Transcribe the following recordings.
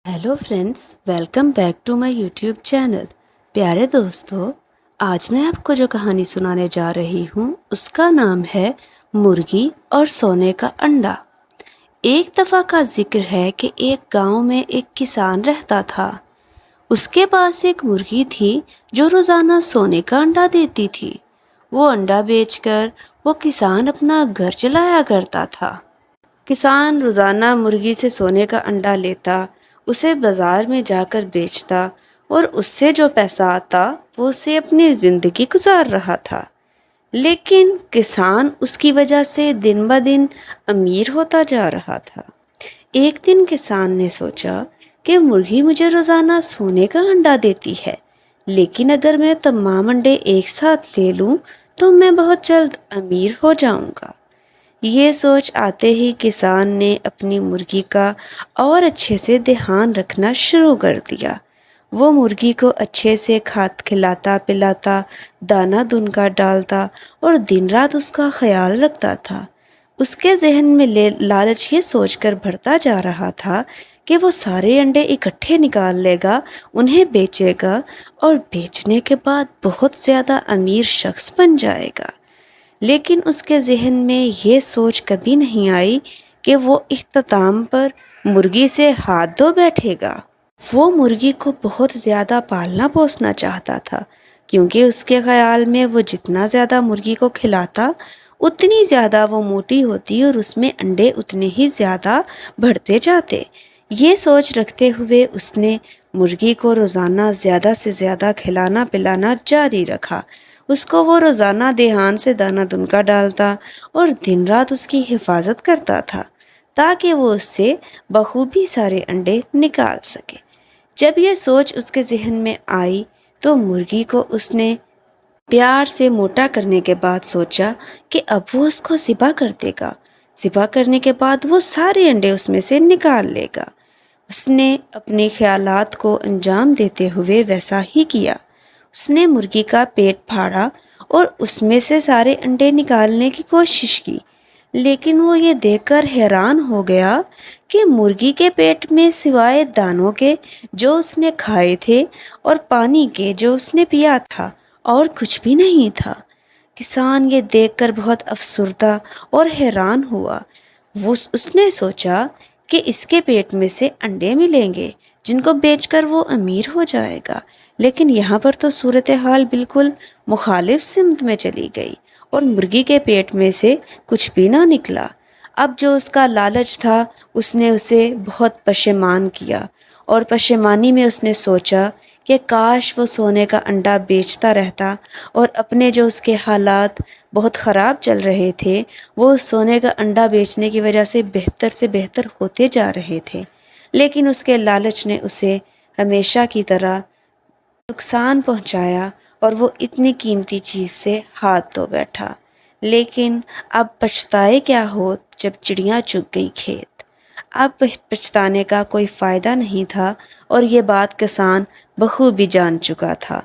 Hello friends, welcome back to my YouTube channel. प्यारे दोस्तों, आज मैं आपको जो कहानी सुनाने जा रही हूँ उसका नाम है मुर्गी और सोने का अंडा। एक दफ़ा का जिक्र है कि एक गांव में एक किसान रहता था। उसके पास एक मुर्गी थी जो रोज़ाना सोने का अंडा देती थी। वो अंडा बेचकर वो किसान अपना घर चलाया करता था। किसान रोज़ाना मुर्गी से सोने का अंडा लेता, उसे बाज़ार में जाकर बेचता और उससे जो पैसा आता वो उससे अपनी ज़िंदगी गुजार रहा था। लेकिन किसान उसकी वजह से दिन ब दिन अमीर होता जा रहा था। एक दिन किसान ने सोचा कि मुर्गी मुझे रोज़ाना सोने का अंडा देती है, लेकिन अगर मैं तमाम अंडे एक साथ ले लूं तो मैं बहुत जल्द अमीर हो जाऊंगा। ये सोच आते ही किसान ने अपनी मुर्गी का और अच्छे से ध्यान रखना शुरू कर दिया। वो मुर्गी को अच्छे से खाद खिलाता पिलाता, दाना दुनका डालता और दिन रात उसका ख्याल रखता था। उसके जहन में लालच ये सोचकर भरता जा रहा था कि वो सारे अंडे इकट्ठे निकाल लेगा, उन्हें बेचेगा और बेचने के बाद बहुत ज़्यादा अमीर शख्स बन जाएगा। लेकिन उसके जहन में ये सोच कभी नहीं आई कि वो इख्तिताम पर मुर्गी से हाथ धो बैठेगा। वो मुर्गी को बहुत ज़्यादा पालना पोसना चाहता था, क्योंकि उसके ख्याल में वो जितना ज़्यादा मुर्गी को खिलाता उतनी ज़्यादा वो मोटी होती और उसमें अंडे उतने ही ज़्यादा बढ़ते जाते। ये सोच रखते हुए उसने मुर्गी को रोज़ाना ज़्यादा से ज़्यादा खिलाना पिलाना जारी रखा। उसको वो रोज़ाना ध्यान से दाना दुनका डालता और दिन रात उसकी हिफाजत करता था, ताकि वो उससे बखूबी सारे अंडे निकाल सके। जब यह सोच उसके जहन में आई तो मुर्गी को उसने प्यार से मोटा करने के बाद सोचा कि अब वो उसको ज़िबा कर देगा। ज़िबा करने के बाद वो सारे अंडे उसमें से निकाल लेगा। उसने अपने ख्यालात को अंजाम देते हुए वैसा ही किया। उसने मुर्गी का पेट फाड़ा और उसमें से सारे अंडे निकालने की कोशिश की, लेकिन वो ये देखकर हैरान हो गया कि मुर्गी के पेट में सिवाय दानों के जो उसने खाए थे और पानी के जो उसने पिया था और कुछ भी नहीं था। किसान ये देखकर बहुत अफसरदा और हैरान हुआ। उसने सोचा कि इसके पेट में से अंडे मिलेंगे जिनको बेचकर वो अमीर हो जाएगा। लेकिन यहाँ पर तो सूरत हाल बिल्कुल मुखालिफ सिमत में चली गई और मुर्गी के पेट में से कुछ भी ना निकला। अब जो उसका लालच था उसने उसे बहुत पशेमान किया और पशेमानी में उसने सोचा कि काश वो सोने का अंडा बेचता रहता और अपने जो उसके हालात बहुत ख़राब चल रहे थे वो उस सोने का अंडा बेचने की वजह से बेहतर होते जा रहे थे। लेकिन उसके लालच ने उसे हमेशा की तरह नुकसान पहुंचाया और वो इतनी कीमती चीज़ से हाथ धो बैठा। लेकिन अब पछताए क्या हो जब चिड़ियाँ चुग गई खेत। अब पछताने का कोई फ़ायदा नहीं था और ये बात किसान बखूबी जान चुका था।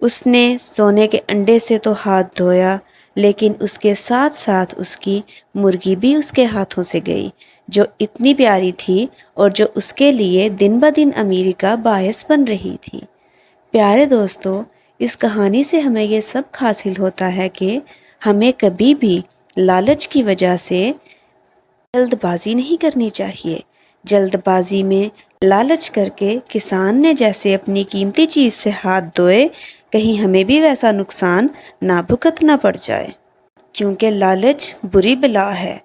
उसने सोने के अंडे से तो हाथ धोया, लेकिन उसके साथ साथ उसकी मुर्गी भी उसके हाथों से गई, जो इतनी प्यारी थी और जो उसके लिए दिन ब दिन अमीरी का बायस बन रही थी। प्यारे दोस्तों, इस कहानी से हमें ये सब हासिल होता है कि हमें कभी भी लालच की वजह से जल्दबाजी नहीं करनी चाहिए। जल्दबाजी में लालच करके किसान ने जैसे अपनी कीमती चीज़ से हाथ धोए, कहीं हमें भी वैसा नुकसान ना भुगतना पड़ जाए, क्योंकि लालच बुरी बला है।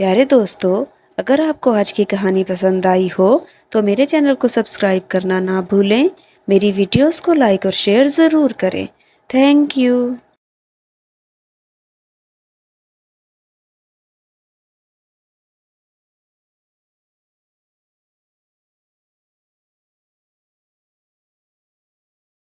प्यारे दोस्तों, अगर आपको आज की कहानी पसंद आई हो तो मेरे चैनल को सब्सक्राइब करना ना भूलें। मेरी वीडियोस को लाइक और शेयर ज़रूर करें। Thank you.